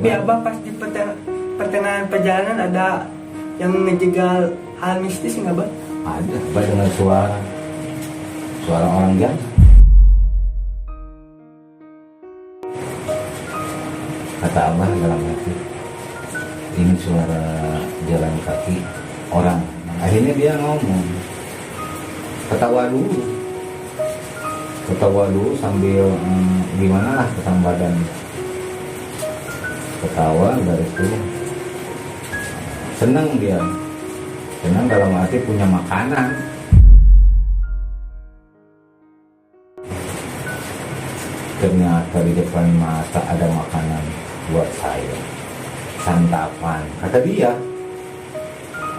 Tapi abah pas di pertengahan perjalanan ada yang ngejegal hal mistis nggak, Bang? Ada, Abah dengar suara orang jalan. Kata Abah dalam hati, ini suara jalan kaki orang. Akhirnya dia ngomong, ketawa dulu sambil gimana lah ketang badan. Ketawa dari itu senang dalam hati punya makanan. Ternyata di depan mata ada makanan buat saya, santapan, kata dia.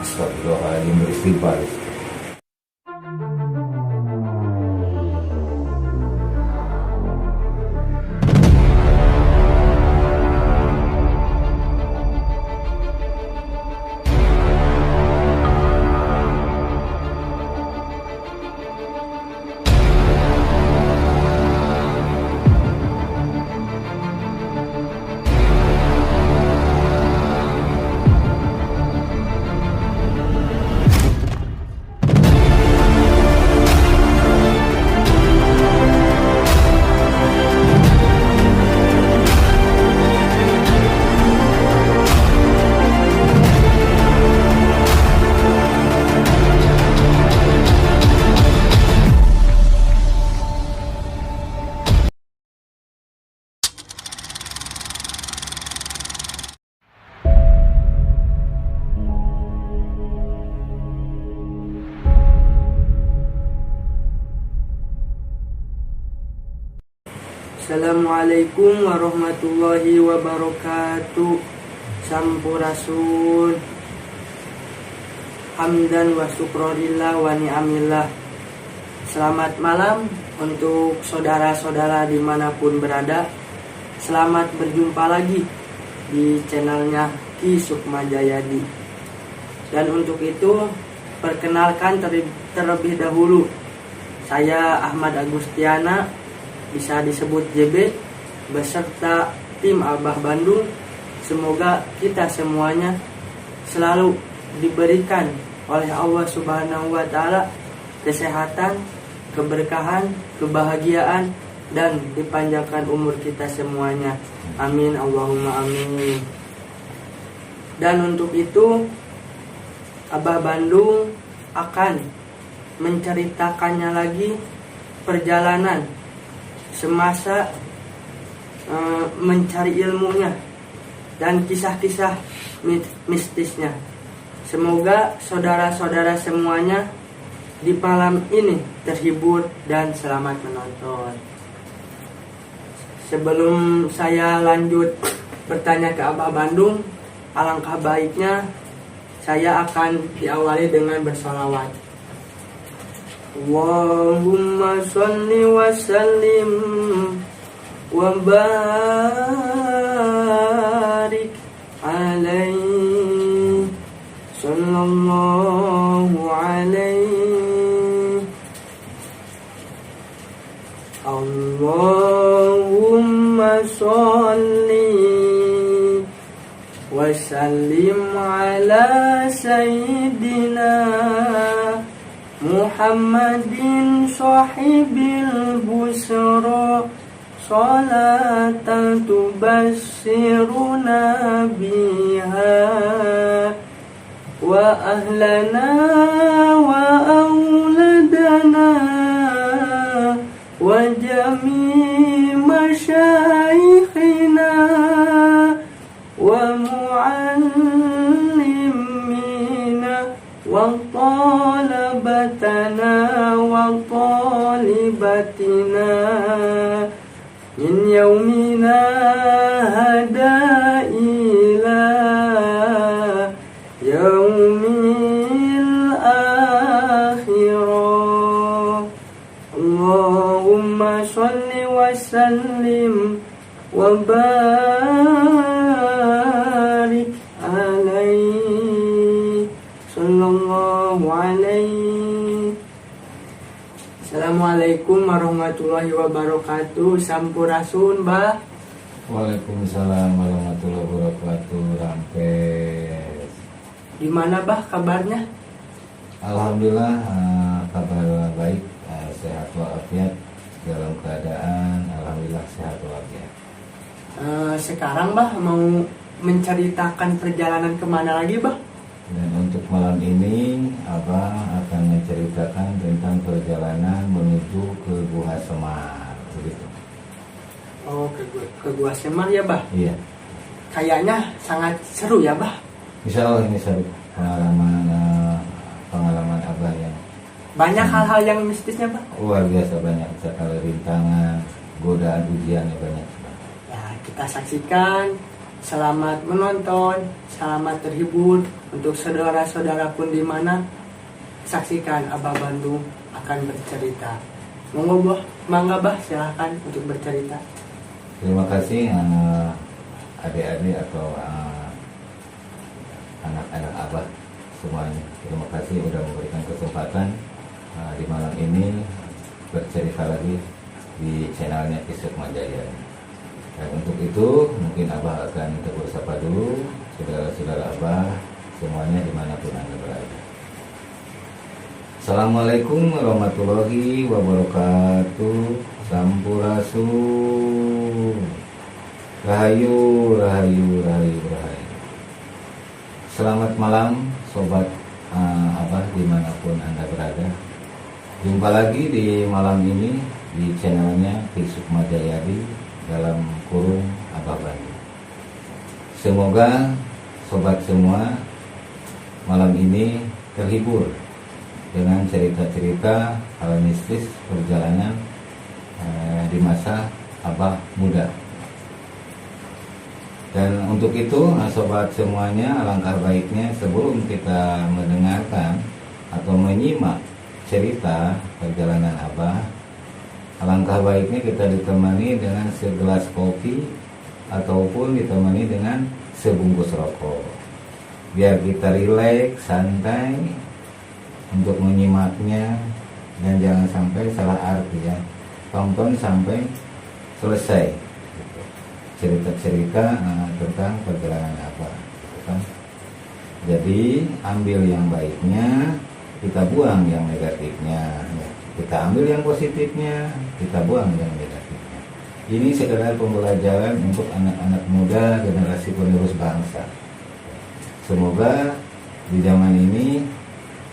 Astagfirullahaladzim, beristighfar. Assalamualaikum warahmatullahi wabarakatuh. Sampurasun. Hamdan wa syukronillah wa ni'amillah. Selamat malam untuk saudara-saudara dimanapun berada. Selamat berjumpa lagi di channelnya Ki Sukma Jayadi. Dan untuk itu, perkenalkan terlebih dahulu, saya Ahmad Agustiana, bisa disebut JB, beserta tim Abah Bandung. Semoga kita semuanya selalu diberikan oleh Allah Subhanahu wa Ta'ala kesehatan, keberkahan, kebahagiaan, dan dipanjangkan umur kita semuanya. Amin, Allahumma amin. Dan untuk itu, Abah Bandung akan menceritakannya lagi perjalanan semasa mencari ilmunya dan kisah-kisah mistisnya. Semoga saudara-saudara semuanya di malam ini terhibur dan selamat menonton. Sebelum saya lanjut bertanya ke Abah Bandung, alangkah baiknya saya akan diawali dengan bersalawat. Allahumma sholli wa sallim wa barik alaihi sallallahu alaihi. Allahumma sholli wa sallim ala sayyidina Muhammadin sahibil busra, salatan tubassiruna biha wa ahlana wa auladana wa jami' masyaikhina wa muallimina wa talabatana wa talibatina min yaumina hada ila yaumil akhirah. Allahumma sholli wa sallim wa barik alaihi sallallahu alaihi. Assalamualaikum warahmatullahi wabarakatuh. Sampurasun, Bah. Waalaikumsalam warahmatullahi wabarakatuh. Rampes. Gimana bah kabarnya? Alhamdulillah, kabar baik, sehat walafiat, dalam keadaan alhamdulillah sehat walafiat. Sekarang bah mau menceritakan perjalanan kemana lagi bah? Dan untuk malam ini Abah akan menceritakan tentang perjalanan menuju ke Gua Semar, begitu. Oh, ke Gua Semar ya bah? Iya. Kayaknya sangat seru ya bah? Insya Allah ini seru pengalaman Abah yang Banyak hal-hal yang mistisnya bah? luar biasa, banyak sekali rintangan, godaan, ujiannya banyak. Ya, kita saksikan. Selamat menonton, selamat terhibur. Untuk saudara-saudara pun di mana, saksikan Abah Bandung akan bercerita. Mangga bah, silahkan untuk bercerita. Terima kasih adik-adik atau anak-anak Abah semuanya. Terima kasih sudah memberikan kesempatan di malam ini bercerita lagi di channelnya Kisuk Majaya. Dan untuk itu mungkin Abah akan tegur sapa dulu saudara-saudara Abah semuanya dimanapun Anda berada. Assalamualaikum warahmatullahi wabarakatuh. Sampurasun. Rahayu, rahayu, rahayu, rahayu. Selamat malam sobat Abah dimanapun Anda berada. Jumpa lagi di malam ini di channelnya Kisuk Majayadi dalam kurung Abah Bandung. Semoga sobat semua malam ini terhibur dengan cerita-cerita hal mistis perjalanan di masa Abah muda. Dan untuk itu sobat semuanya, alangkah baiknya sebelum kita mendengarkan atau menyimak cerita perjalanan Abah, alangkah baiknya kita ditemani dengan segelas kopi ataupun ditemani dengan sebungkus rokok, biar kita rileks, santai untuk menyimaknya, dan jangan sampai salah arti ya. Tonton sampai selesai cerita-cerita tentang perjalanan Abah. Jadi ambil yang baiknya, kita buang yang negatifnya. Kita ambil yang positifnya, kita buang yang negatifnya. Ini sekedar pembelajaran untuk anak-anak muda, generasi penerus bangsa. Semoga di zaman ini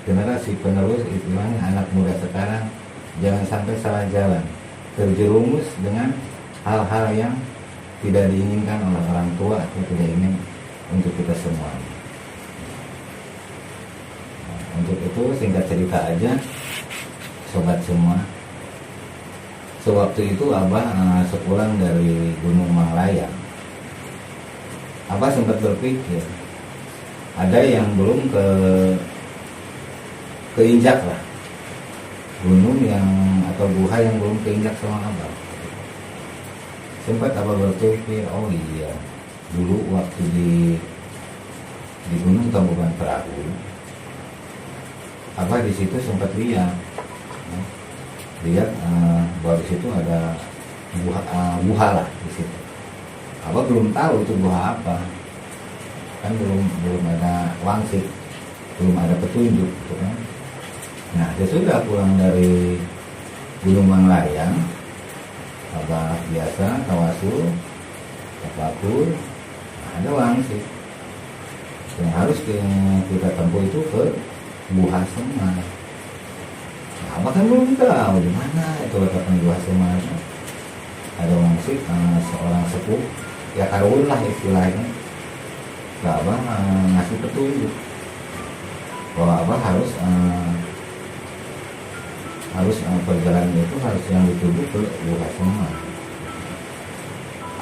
generasi penerus, istilahnya anak muda sekarang, jangan sampai salah jalan, terjerumus dengan hal-hal yang tidak diinginkan oleh orang tua atau tidak ingin untuk kita semua. Untuk itu singkat cerita aja sobat semua. Sewaktu itu Abah sepulang dari Gunung Manglayang, Abah sempat berpikir ada yang belum keinjak lah, gunung yang atau guha yang belum keinjak sama Abah. Sempat Abah berpikir, oh iya, dulu waktu di Gunung Tangkuban Perahu, Abah di situ sempat lihat bahwa di situ ada guha lah di situ. Abah belum tahu itu guha apa, kan belum ada wangsit, belum ada petunjuk gitu kan. Nah, sesudah pulang dari Gunung Manglayang, Abah biasa tawasul, tafakur, ada wangsit. Yang harus kita tempuh itu ke Gua Semar. Nah, Abah kan belum tahu di mana itu letaknya Gua Semar. Ada wangsit, seorang sepuh, ya karun lah istilahnya. Nah, Abah ngasih petunjuk bahwa Abah harus perjalanan itu harus yang dituju ke Gua Semar.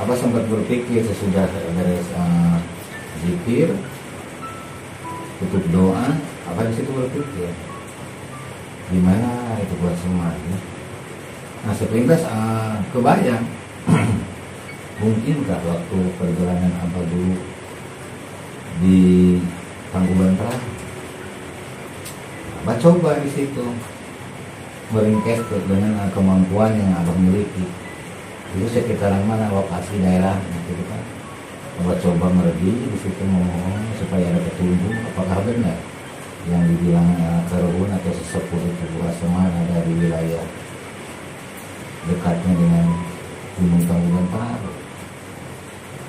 Abah sempat berpikir sesudah beres zikir, tutup doa, Abah di situ berpikir gimana itu Gua Semar ya? Nah, sepintas kebayang mungkinkah waktu perjalanan Abah dulu di Tangkuban Perahu, Abah coba di situ meringkes dengan kemampuan yang Abah miliki. itu sekitaran mana lokasi daerah gitu kan. Coba meredi di situ ngomong supaya ada petunjuk apakah benar yang dibilang Kerhun atau sesepuh itu Bukasemana dari wilayah dekatnya dengan Gunung Tangkuban Perahu.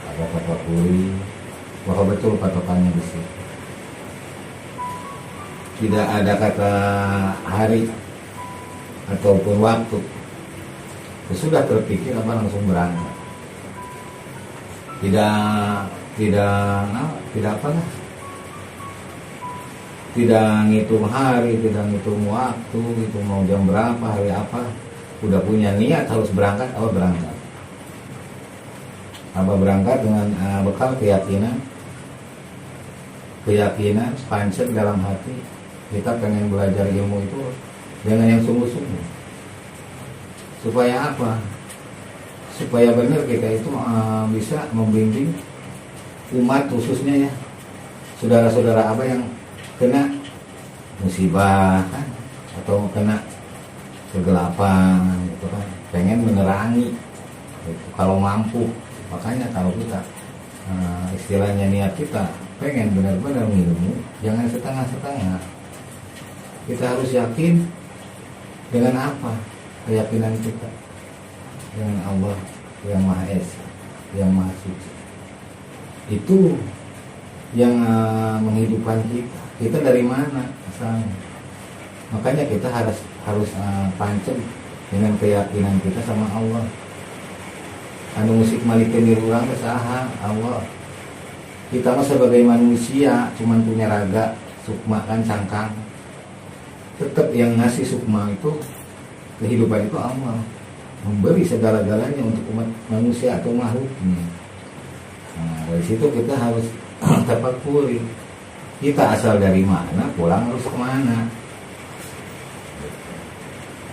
Ada Papakuri, bahwa betul patokannya di situ. Tidak ada kata hari ataupun waktu. Sudah terpikir apa langsung berangkat. Tidak apa lah. Tidak ngitung hari, tidak ngitung waktu, itu mau jam berapa, hari apa. Udah punya niat harus berangkat, Abah berangkat. Abah berangkat dengan bekal keyakinan pancet dalam hati. Kita pengen belajar ilmu itu dengan yang sungguh-sungguh. Supaya apa? Supaya benar kita itu bisa membimbing umat khususnya ya. Saudara-saudara Abah yang kena musibah kan, atau kena kegelapan gitu kan. Pengen menerangi gitu, kalau mampu. Makanya kalau kita istilahnya niat kita pengen benar-benar ilmu, jangan setengah-setengah. Kita harus yakin dengan apa keyakinan kita, dengan Allah yang Maha Esa, yang Maha Suci. Itu yang menghidupkan kita. Kita dari mana asalnya? Makanya kita harus pancen dengan keyakinan kita sama Allah. Anu musik malikeun diri urang teh saha? Allah. Kita mah sebagai manusia cuman punya raga, sukma kan cangkang. Tetap yang ngasih sukma itu, kehidupan itu Allah. Memberi segala-galanya untuk umat manusia atau makhluknya. Nah, dari situ kita harus tafakuri. Kita asal dari mana, pulang harus kemana.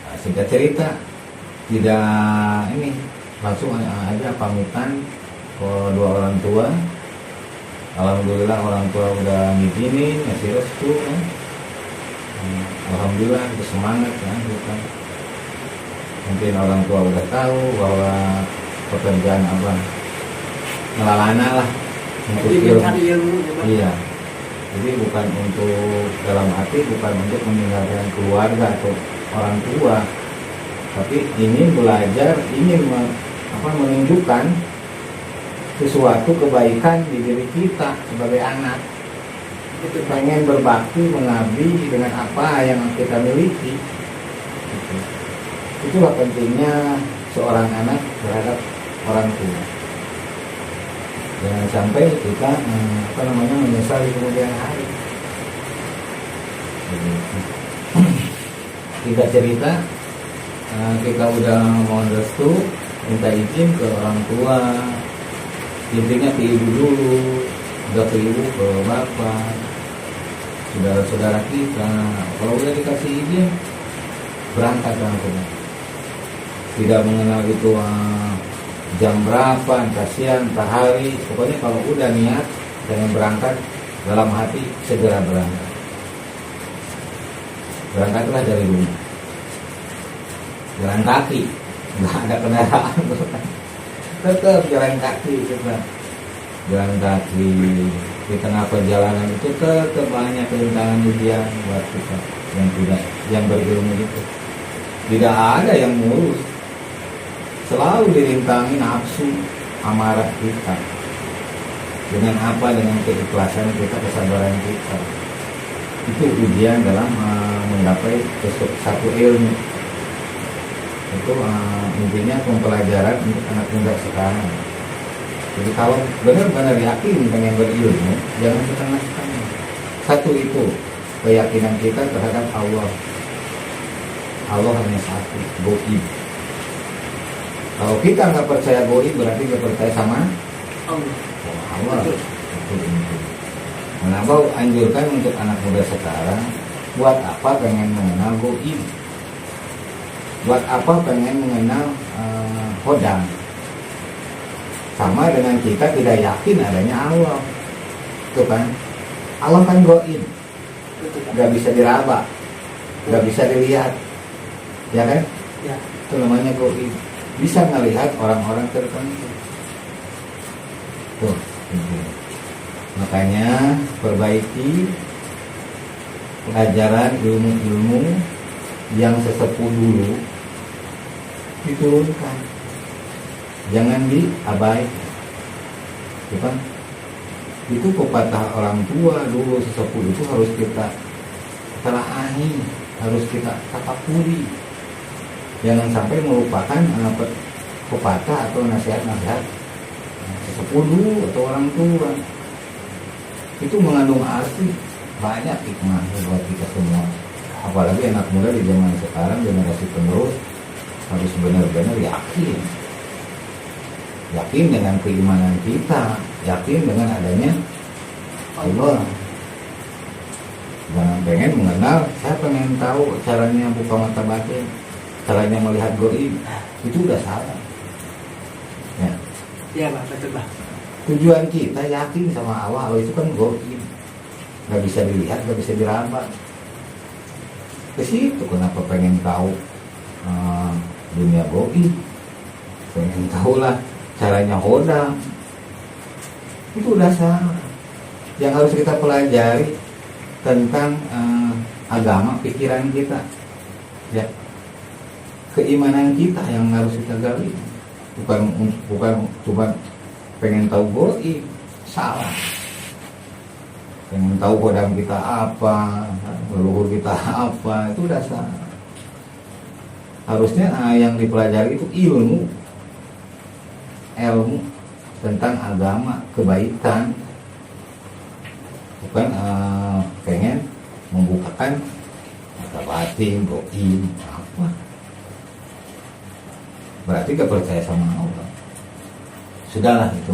Nah, singkat cerita, tidak ini langsung aja pamitan ke dua orang tua. Alhamdulillah orang tua udah ngizinin, ngasih restu kan. Alhamdulillah itu semangat kan, bukan. Mungkin orang tua udah tahu bahwa pekerjaan Abah ngelalana lah untuk ilmu. Iya. Jadi bukan untuk dalam hati, bukan untuk meninggalkan keluarga atau orang tua, tapi ingin belajar, ingin menunjukkan sesuatu kebaikan di diri kita sebagai anak. Pengen berbakti, mengabdi dengan apa yang kita miliki. Itulah pentingnya seorang anak terhadap orang tua. Jangan sampai kita menyesal di kemudian hari. Kita cerita, kita udah mohon restu, minta izin ke orang tua. Intinya ke ibu dulu, udah ke ibu, ke bapak, saudara-saudara kita. Kalau udah dikasih izin, berangkat langsung. Tidak mengenal itu jam berapa, entah siang, entah hari. Pokoknya kalau udah niat dengan berangkat dalam hati, segera berangkat. Berangkatlah dari rumah. Jalan kaki, nggak ada kendaraan. Tetap jalan kaki kita. Jalan kaki di tengah perjalanan itu tetap banyak rintangan ujian buat kita yang berilmu itu. Tidak ada yang mulus. Selalu dirintangi nafsu, amarah kita. Dengan apa? Dengan keikhlasan kita, kesabaran kita. Itu ujian dalam menggapai satu ilmu. Itu intinya pembelajaran untuk anak muda sekarang. Jadi kalau benar-benar yakin pengen berilmu, jangan setengah-setengah. Satu itu keyakinan kita terhadap Allah. Allah hanya satu, goib. Kalau kita nggak percaya goib, berarti nggak percaya sama Allah. Kenapa anjurkan untuk anak muda sekarang, buat apa pengen mengenal goib? Buat apa pengen mengenal hodang? Sama dengan kita tidak yakin adanya Allah. Itu kan, Allah kan goib, nggak bisa diraba, nggak bisa dilihat, ya kan? Ya. Itu namanya goib. bisa melihat orang-orang tertentu. Tuh, gitu. Makanya perbaiki pelajaran ilmu-ilmu yang sesepuh dulu diturunkan, jangan diabaikan. Bukan? Itu pepatah orang tua dulu sesepuh itu harus kita telaahi, harus kita takapuri. Jangan sampai melupakan pepatah atau nasihat-nasihat sesepuh dulu atau orang tua. Itu mengandung arti banyak hikmah buat kita semua. Apalagi anak muda di zaman sekarang, generasi penerus harus benar-benar yakin dengan keimanan kita, yakin dengan adanya Allah. Jangan pengen mengenal, saya pengen tahu caranya buka mata batin, caranya melihat goib, itu udah salah. Ya. Iya Pak, betul Pak. Tujuan kita yakin sama Allah, Allah itu kan goib, nggak bisa dilihat, nggak bisa diraba. Ke situ kenapa pengen tahu dunia goib, pengen tahu lah caranya hodam, itu udah salah. Yang harus kita pelajari tentang agama, pikiran kita, ya, keimanan kita yang harus kita gali, bukan cuma pengen tahu goib, salah. Pengen tahu hodam kita apa, leluhur kita apa, itu udah salah. Harusnya yang dipelajari itu ilmu tentang agama, kebaikan, bukan pengen membukakan mata batin, goib, apa. Berarti gak percaya sama Allah. Sudahlah itu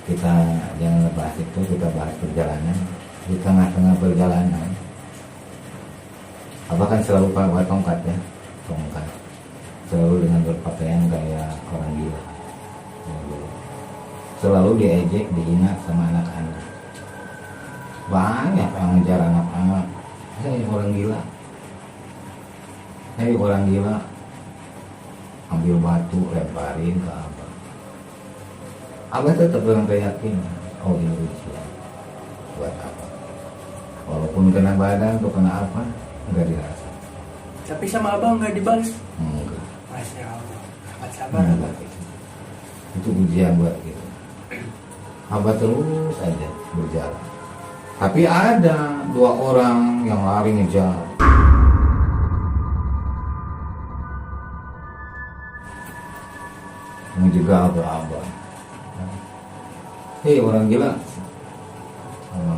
kita jangan bahas itu, kita bahas perjalanan. Di tengah-tengah perjalanan, apa kan selalu pakai tongkat ya, tongkat, selalu dengan berpakaian kayak orang gila, selalu diejek, dihina sama anak-anak. Banyak yang ngejar anak-anak, hei orang gila, hei orang gila, ambil batu lemparin ke Abah. Abah tetap dengan keyakinan, oh ini ujian buat apa, walaupun kena badan atau kena apa enggak dirasa. Tapi sama abang nggak dibalas. Enggak. Masya Allah, sangat sabar abang. Itu ujian buat kita. Abah terus aja berjalan. Tapi ada 2 orang yang lari ngejar. Menjaga abah-abah. Hei orang gila.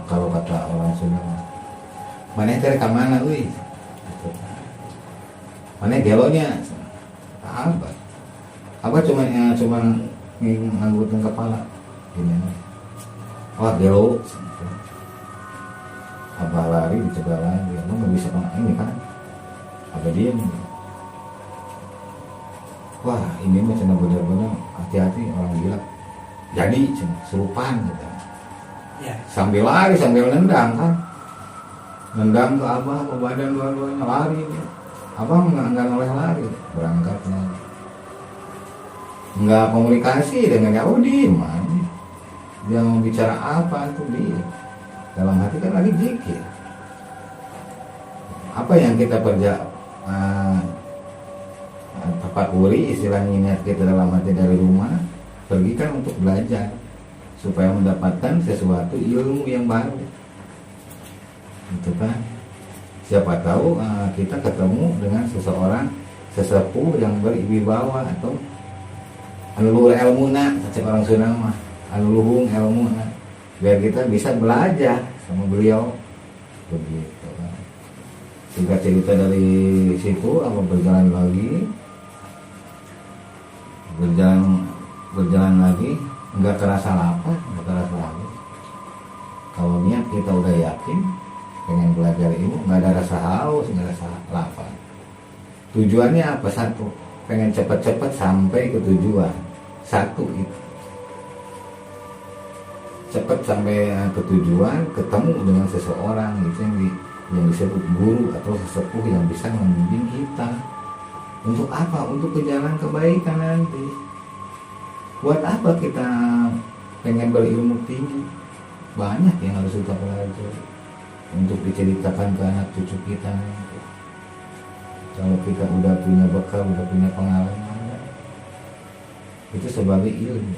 Kalau kata orang Sunda, mana cari ke mana, wih? Mana geloknya? Abah. Abah cuma nganggutin kepala. Ini. Wah gelo. Abah lari dicoba lagi. Lo nggak bisa kena ini kan? Abah diem. Wah ini mah cina bener-bener hati-hati orang gila. Jadi serupan gitu. Ya. Sambil lari sambil nendang kan, nendang ke abah ke badan dua-duanya lari. Abah nggak noleh lari, berangkat lagi. Nggak komunikasi dengan jauh, diem aja. Dia mau bicara apa tuh dia dalam hati kan lagi zikir. Apa yang kita tepat wuri istilahnya, niat kita dalam hati dari rumah pergi kan untuk belajar supaya mendapatkan sesuatu ilmu yang baru, gitu kan. Siapa tahu kita ketemu dengan sesepuh yang berwibawa atau anuluhur ilmuna, kata orang Sunda mah, anuluhung ilmuna, biar kita bisa belajar sama beliau, begitu kan. Singkat cerita dari situ, apa berjalan lagi, nggak terasa lapar, nggak terasa lagi. Kalau niat kita udah yakin pengen belajar ilmu, nggak ada rasa haus, nggak ada rasa lapar. Tujuannya apa? Satu, pengen cepat-cepat sampai ke tujuan. Satu itu, cepat sampai ke tujuan, ketemu dengan seseorang itu yang disebut guru atau sesepuh yang bisa membimbing kita. Untuk apa? Untuk ke jalan kebaikan nanti. Buat apa kita pengen berilmu tinggi? Banyak yang harus kita pelajari untuk diceritakan ke anak cucu kita nanti. Kalau kita udah punya bekal, udah punya pengalaman, itu sebagai ilmu.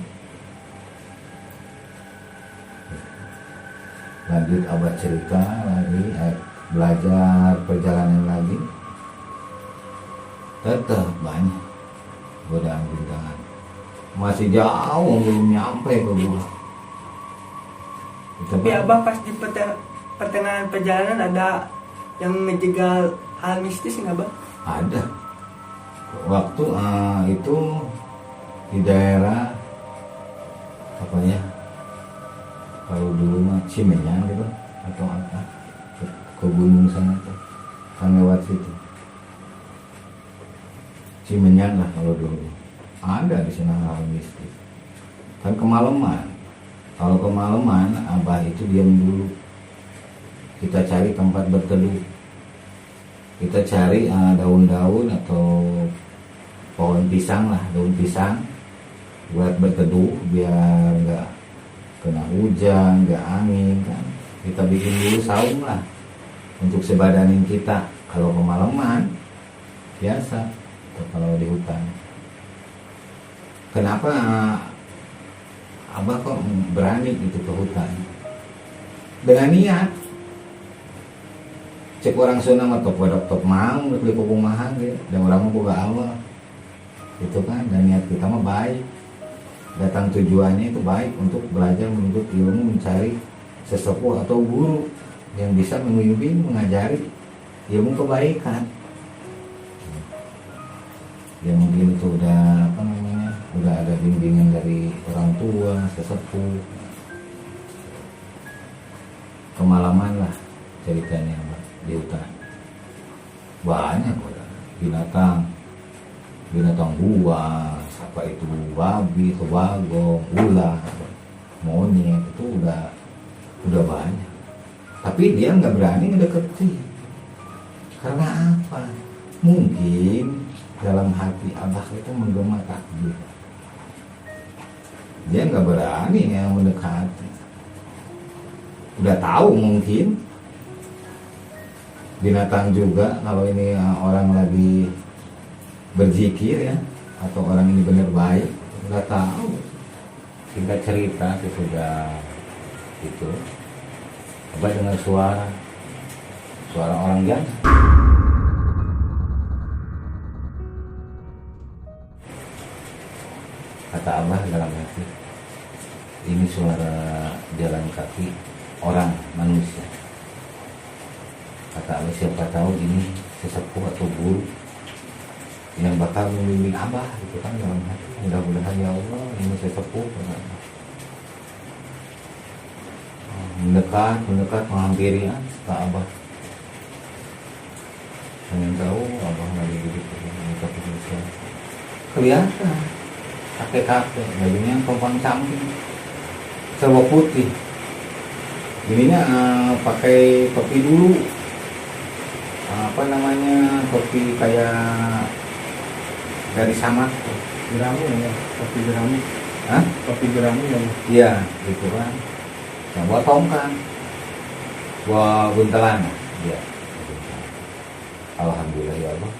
Lanjut abah cerita lagi, belajar perjalanan lagi. Tetap banyak godaan rintangan. Masih jauh, belum nyampe ke gua. Tapi abah pas di pertengahan perjalanan ada yang ngejegal hal mistis nggak, Bang? Ada. Waktu itu di daerah apa ya? Kalau dulu mah Cimenyan gitu atau apa? Ke gunung sana tuh. Kan lewat situ. Cimenyan lah kalau dulu. Ada di sana hal mistis. Kan kemalaman. Kalau kemalaman, abah itu diam dulu. Kita cari tempat berteduh. Kita cari daun-daun atau pohon pisang lah, daun pisang buat berteduh biar nggak kena hujan, nggak angin kan. Kita bikin dulu saung lah untuk sebadanin kita. Kalau kemalaman biasa, atau kalau di hutan. Kenapa abah kok berani gitu ke hutan? Dengan niat. Cek orang Sunda mah top mau beli kumaha ge, dan orang mah boga Allah. Itu kan, dan niat kita mah baik. Datang tujuannya itu baik untuk belajar menuntut ilmu, mencari sesepuh atau guru yang bisa membimbing, mengajari ilmu kebaikan. Ya mungkin itu udah apa namanya, udah ada bimbingan dari orang tua, sesepuh. Kemalaman lah ceritanya di hutan. Banyak binatang buas, apa itu babi, bagong, ular, monyet, itu udah banyak. Tapi dia nggak berani mendekati. Karena apa? Mungkin dalam hati abah itu menggema takdir. Dia nggak berani yang mendekati. Udah tahu mungkin binatang juga kalau ini orang lagi berzikir ya, atau orang ini benar baik, udah tahu. Singkat cerita sudah itu, abah dengar suara orang jangan. Kata abah dalam hati, ini suara jalan kaki orang manusia. Kata abah, siapa tahu ini sesepuh atau guru yang bakal membimbing abah gitu kan dalam hati. Mudah-mudahan ya Allah ini sesepuh. Mendekat menghampiri kata abah. Pengen tahu abah lagi duduk di kelihatan kakek bajunya kompang camping, serba putih. Ininya pakai topi dulu, apa namanya, topi kayak dari samak, Geramu ya, topi geramu. hah? Topi geramu ya. Iya, gitu kan. Yang buat tongkang, buat buntelan, ya. Alhamdulillah ya Allah,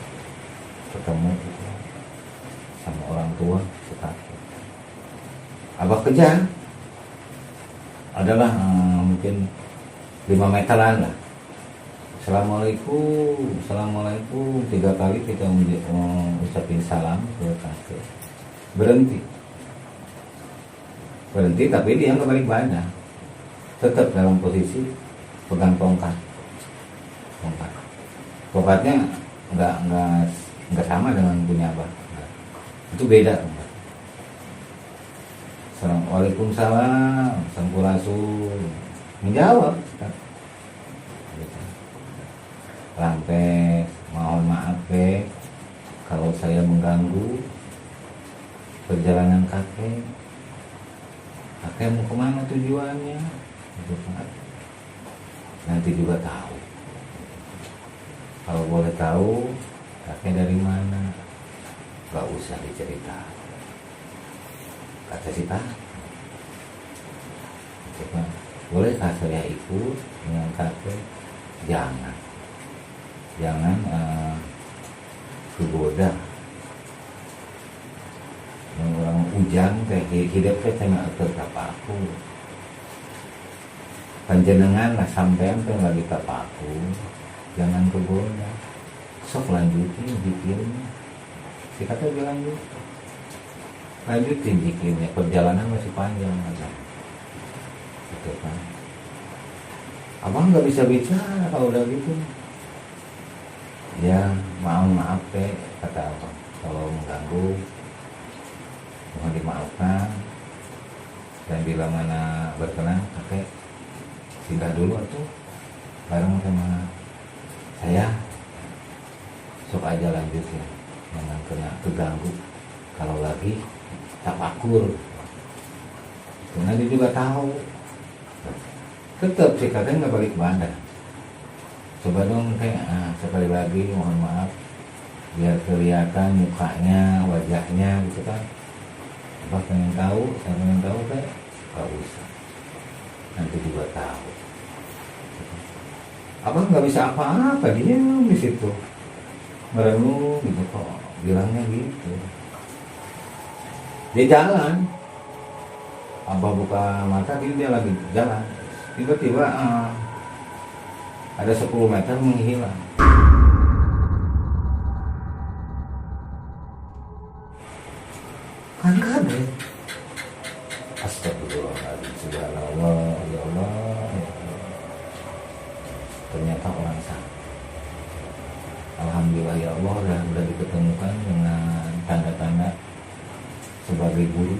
ketemu gitu sama orang tua sekali. Abah kejar adalah mungkin 5 meteran lah. Assalamualaikum 3 kali kita ucapin salam ke kakek. Berhenti tapi dia nggak balik badan, tetap dalam posisi pegang tongkatnya nggak sama dengan punya abah, itu beda. Waalaikumsalam, sampurasul, menjawab. Rampes, mohon maaf kalau saya mengganggu perjalanan kakek. Kakek mau kemana tujuannya? Nanti juga tahu. Kalau boleh tahu, kakek dari mana? gak usah dicerita, kata si Pak. Coba, bolehkah saya ikut dengan kakek? Jangan kegoda. Yang orang ujang teh hidup teh tengah aku. Panjenengan lah sampean teh lagi aku, jangan kegoda. Sok lanjutin zikirnya. Si kata lanjutin zikirnya, perjalanan masih panjang aja. Gitu kan. Abang nggak bisa bicara kalau udah gitu. Ya maaf kata abang, kalau mengganggu mohon dimaafkan, dan bila mana berkenan kakek singgah dulu atau bareng sama saya, sok aja lanjut ya, jangan kena keganggu kalau lagi tapakur. Karena dia juga tahu, tetap si kakek nggak balik badan. Coba dong kayak sekali lagi mohon maaf, biar kelihatan mukanya, wajahnya gitu kan. Apa pengen tahu, saya pengen tahu kayak gak usah, nanti juga tahu. Abang nggak bisa apa-apa, dia di situ merenung gitu kok, bilangnya gitu. Dia jalan, abah buka mata, dia lagi jalan. Tiba-tiba ada 10 meter menghilang. Kan kaget. Astagfirullahaladzim, subhanallah, ya Allah, ya Allah. Ternyata orang sana. Alhamdulillah ya Allah, udah diketemukan dengan tanda-tanda sebagai guru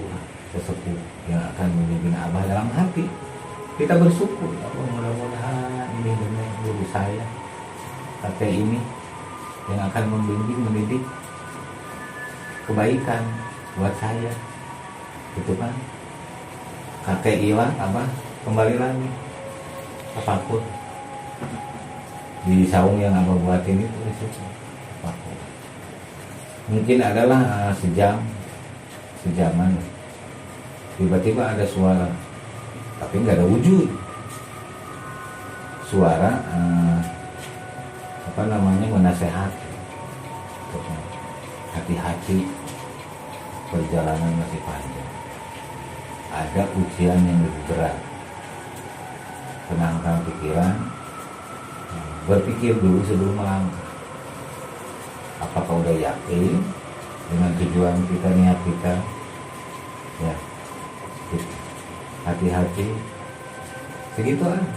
sesepuh yang akan membimbing abah dalam hati. Kita bersyukur, ya Allah, mudah-mudahan ini benar guru saya, kakek ini yang akan membimbing, mendidik kebaikan buat saya, gitu kan. Kakek hilang, abah kembali lagi apapun di saung yang abah buatin itu apapun. Mungkin adalah sejaman tiba-tiba ada suara, tapi nggak ada wujud. Suara menasehati, hati-hati, perjalanan masih panjang, ada ujian yang lebih berat. Tenangkan pikiran, berpikir dulu sebelum melangkah. Apakah udah yakin dengan tujuan kita, niat kita? Ya, hati-hati, segitu aja.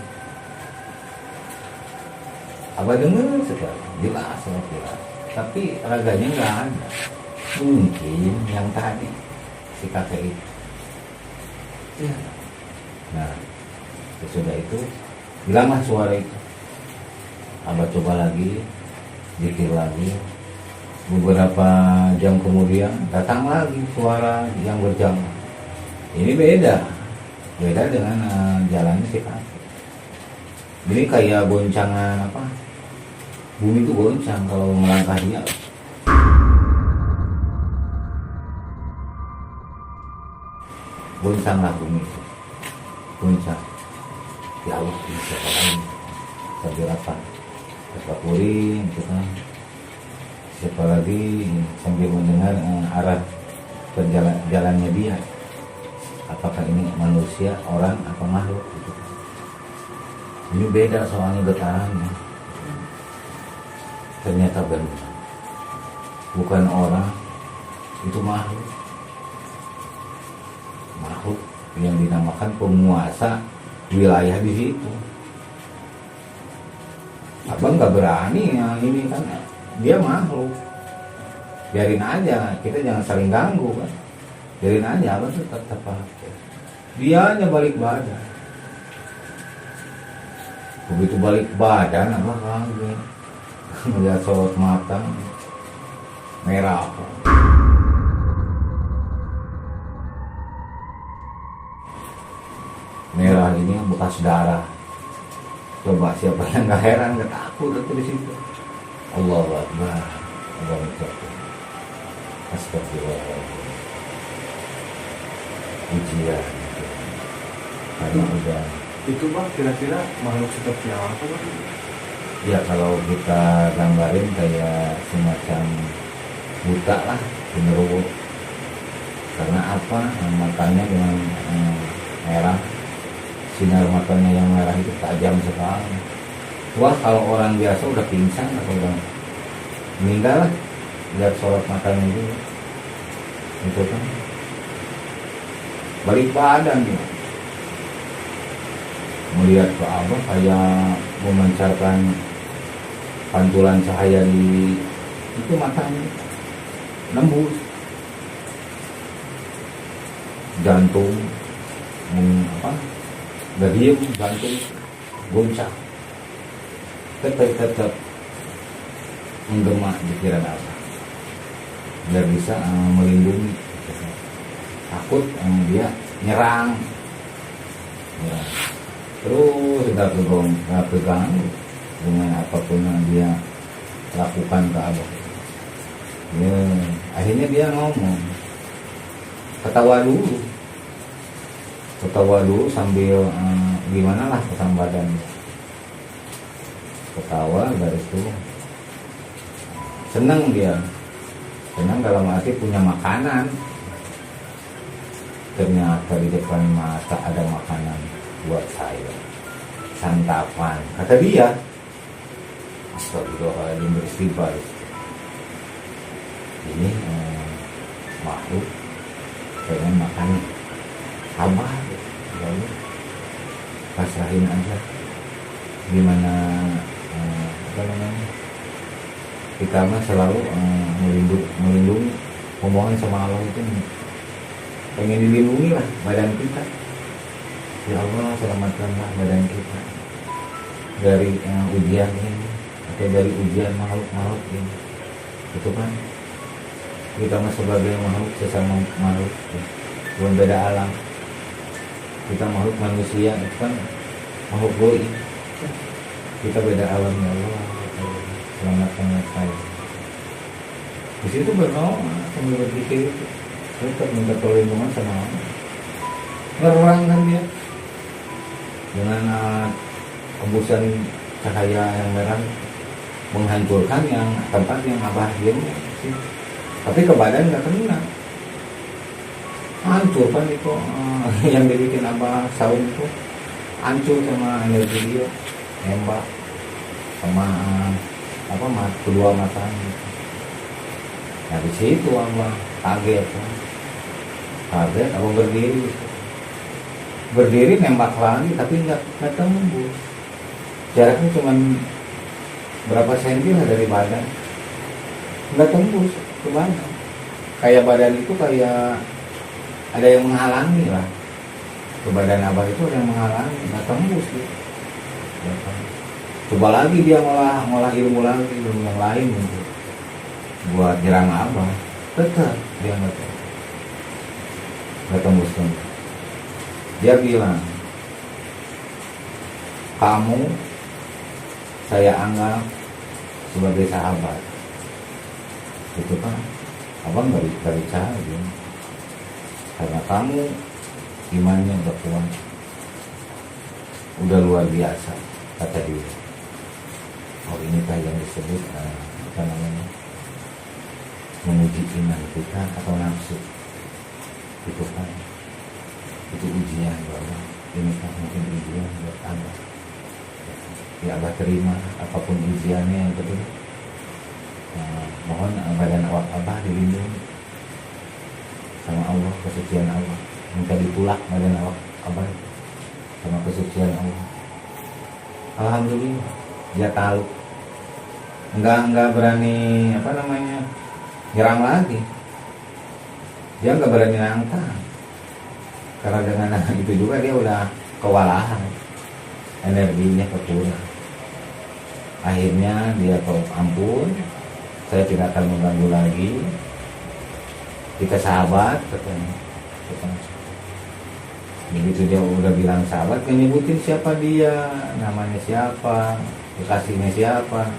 Abah dengar sekali, jelas. Tapi raganya nggak ada. Mungkin yang tadi si kakek itu. Ya. Nah, sesudah itu hilanglah suara itu. Abah coba lagi, zikir lagi. Beberapa jam kemudian datang lagi suara yang berjamaah. Ini beda dengan jalannya si kakek. Ini kayak goncangan apa? Bumi itu goncang kalau melangkah dia. Goncanglah bumi itu, goncang. Ya Allah, siapa lagi? Sambil apa? Terpakurin, gitu kan. Siapa lagi sambil mendengar arah jalannya dia. Apakah ini manusia, orang, atau makhluk? Gitu. Ini beda soalnya getarannya. Ternyata benar, bukan orang, itu makhluk. Makhluk yang dinamakan penguasa wilayah di situ. Abang nggak berani ya, ini kan dia makhluk. Biarin aja, kita jangan saling ganggu kan. Biarin aja, abang tetap pakai. Dia aja balik badan. Begitu balik badan, abang kaget. Melihat sorot mata merah apa. Merah ini bekas darah. Coba siapa yang gak heran, gak takut itu di situ. Allahu Akbar. Allahu Akbar. ujian karena udah Itu Bang kira-kira makhluk seperti apa Bang? ya kalau kita gambarin kayak semacam buta lah genderuwo. Karena apa? Matanya dengan merah, sinar matanya yang merah itu tajam sekali. Wah, kalau orang biasa udah pingsan atau udah meninggal lah lihat sorot matanya itu kan balik badan dia melihat ke Abah kayak memancarkan pantulan cahaya di itu matanya nembus jantung nggak diem jantung goncang tetap menggema pikiran Abah biar bisa melindungi takut dia nyerang ya. Terus sudah pegang dengan apapun yang dia lakukan ke Abah ya, akhirnya dia ngomong ketawa dulu sambil gimana lah pasang badan ketawa dari itu senang dalam arti punya makanan. Ternyata di depan mata ada makanan buat saya santapan kata dia. Astagfirullahaladzim, beristighfar. Ini makhluk pengen makan Abah lalu pasrahin aja gimana kita mah selalu melindungi ngomongin sama Allah itu pengen dilindungi lah badan kita. Ya Allah, selamatkanlah badan kita dari ujian ini atau dari ujian makhluk ini. Itu kan kita mah sebagai makhluk sesama makhluk bukan beda alam. Kita makhluk manusia itu kan makhluk goib. Kita beda alam ya Allah. Selamatkanlah saya. Di situ berdoa sambil berpikir tetap minta perlindungan sama Allah. Ngerang kan dia dengan embusan cahaya yang merah menghancurkan yang tempat yang Abah diam. Tapi ke badan nggak kena, hancur kan itu yang dibikin Abah saum itu hancur sama energi dia nembak sama kedua matanya. Nah di situ Abah kaget Abah berdiri nembak lagi tapi nggak tembus. Jaraknya cuma berapa senti lah dari badan, nggak tembus ke badan. Kayak badan itu kayak ada yang menghalangi lah, ke badan Abah itu ada yang menghalangi, nggak tembus gitu. Coba lagi dia ngolah ilmu yang lain gitu buat nyerang Abah, tetap dia nggak tembus. Dia bilang, kamu saya anggap sebagai sahabat. Itu kan Abang nggak bicara gitu. Karena kamu imannya udah kuat, udah luar biasa, kata dia. Oh ini kan yang disebut menguji iman kita atau nafsu. Itu kan itu ujian bahwa ini kan mungkin ujian buat Abah. Ya Abah terima apapun ujiannya yang betul. Mohon badan awak Abah dilindungi sama Allah, kesucian Allah. Minta ditulak badan awak Abah sama kesucian Allah. Alhamdulillah dia tahu. Enggak berani nyerang lagi. Dia enggak berani nantang. Karena dengan itu juga dia udah kewalahan, energinya kekurang. Akhirnya dia ampun, saya tidak akan mengganggu lagi. Kita sahabat, katanya. Begitu dia udah bilang sahabat, nyebutin siapa dia, namanya siapa, kekasihnya siapa.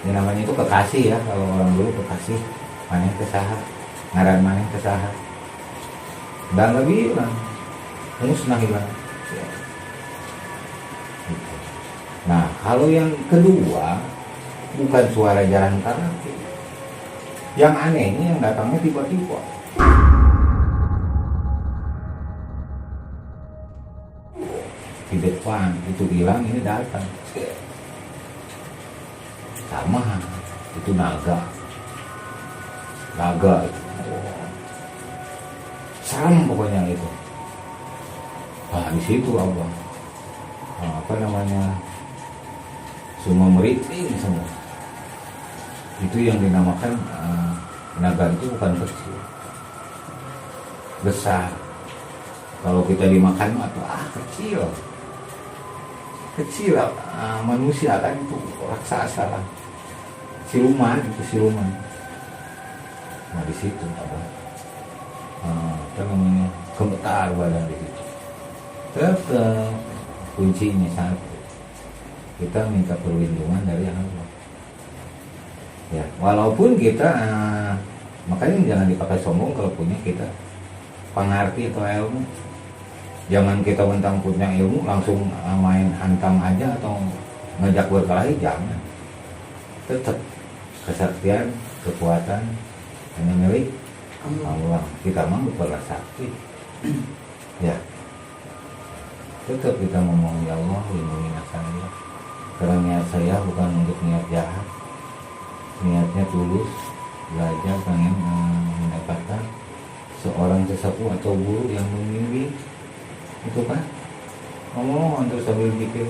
Ini namanya itu kekasih ya, kalau orang dulu kekasih, mana kesahat, ngaran mana kesahat. Dan lebih bilang musnah hilang. Gitu. Nah kalau yang kedua bukan suara jalan karaoke, yang anehnya yang datangnya tiba-tiba. Di depan itu hilang, ini datang sama itu naga itu. Serem pokoknya itu. Nah di situ abang apa namanya semua meriting semua. Itu yang dinamakan naga itu bukan kecil, besar. Kalau kita dimakan atau kecil manusia kan itu raksasa lah, siluman. Nah di situ apa namanya gemetar badan di situ. Tetap kuncinya satu, kita minta perlindungan dari Allah. Ya walaupun kita makanya jangan dipakai sombong kalau punya kita pengerti atau ilmu. Jangan kita mentang punya ilmu langsung main hantam aja atau ngajak berkelahi, jangan. Tetap kesaktian, kekuatan hanya milik Allah. Kita mah bukanlah sakti. Ya. Tetap kita memohon ya Allah lindungi saya. Karena niat saya bukan untuk niat jahat. Niatnya tulus, belajar pengen mendapatkan seorang sesepuh atau guru yang membimbing. Itu kan ngomong terus sambil pikir,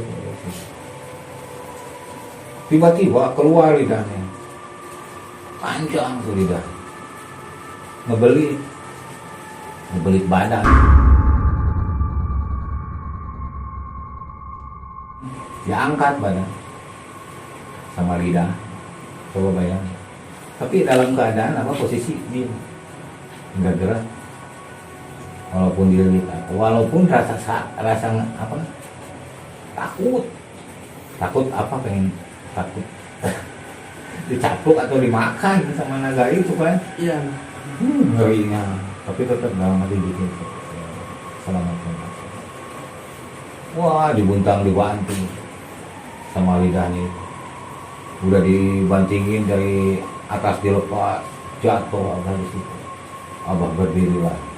tiba-tiba keluar lidahnya panjang tuh lidah, ngebelit badan, diangkat badan sama lidah, coba bayangin. Tapi dalam keadaan apa, posisi dia nggak gerak. Walaupun dililit, walaupun rasa apa, takut apa, pengen takut dicaplok atau dimakan sama naga itu kan. Iya. Ngerinya, tapi tetap dalam hati dikit selamatkan. Wah dibuntang dibanting sama lidahnya itu. Udah dibantingin dari atas dilepas, jatuh abah di situ. Abah berdiri lagi.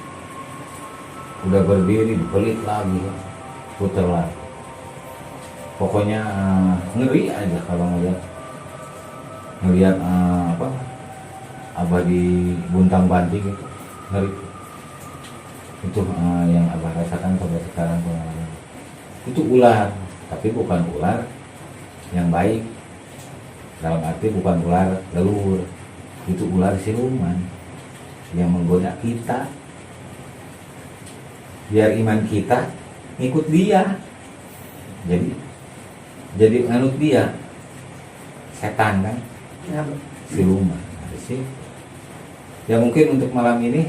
Udah berdiri dipelit lagi, putar lagi. Pokoknya ngeri aja kalau ngelihat apa abah di buntang banting itu, ngeri. Itu yang abah rasakan sampai sekarang pengalaman. Itu ular, tapi bukan ular yang baik. Dalam arti bukan ular leluhur, itu ular siluman yang menggoda kita. Biar iman kita ngikut dia, jadi nganut dia, setan kan, Ya. siluman. Sih. Ya mungkin untuk malam ini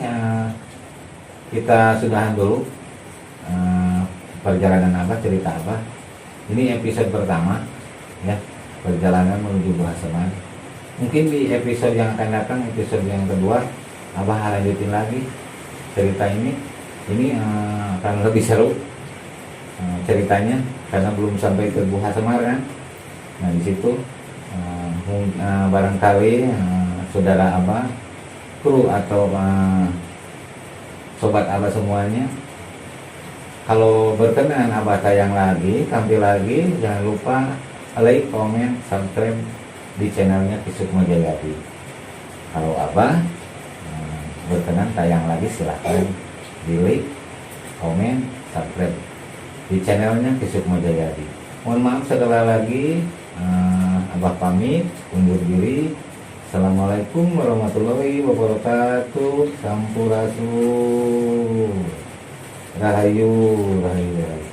kita sudahan dulu perjalanan abah, cerita abah. Ini episode pertama, ya, perjalanan menuju Buhaseman. Mungkin di episode yang akan datang, episode yang kedua, abah lanjutin lagi cerita ini. Ini akan lebih seru ceritanya karena belum sampai ke Buhasemar kan. Nah di situ barangkali saudara abah, kru atau sobat abah semuanya, kalau berkenan abah tayang lagi, tampil lagi, jangan lupa like, komen, subscribe di channelnya Kisuk Mojayadi. Kalau abah berkenan tayang lagi, silahkan di like, komen, subscribe di channelnya Kisuk Mojayadi. Mohon maaf segala lagi, abah pamit undur diri. Assalamualaikum warahmatullahi wabarakatuh. Sampurasun. Rahayu, rahayu, rahayu.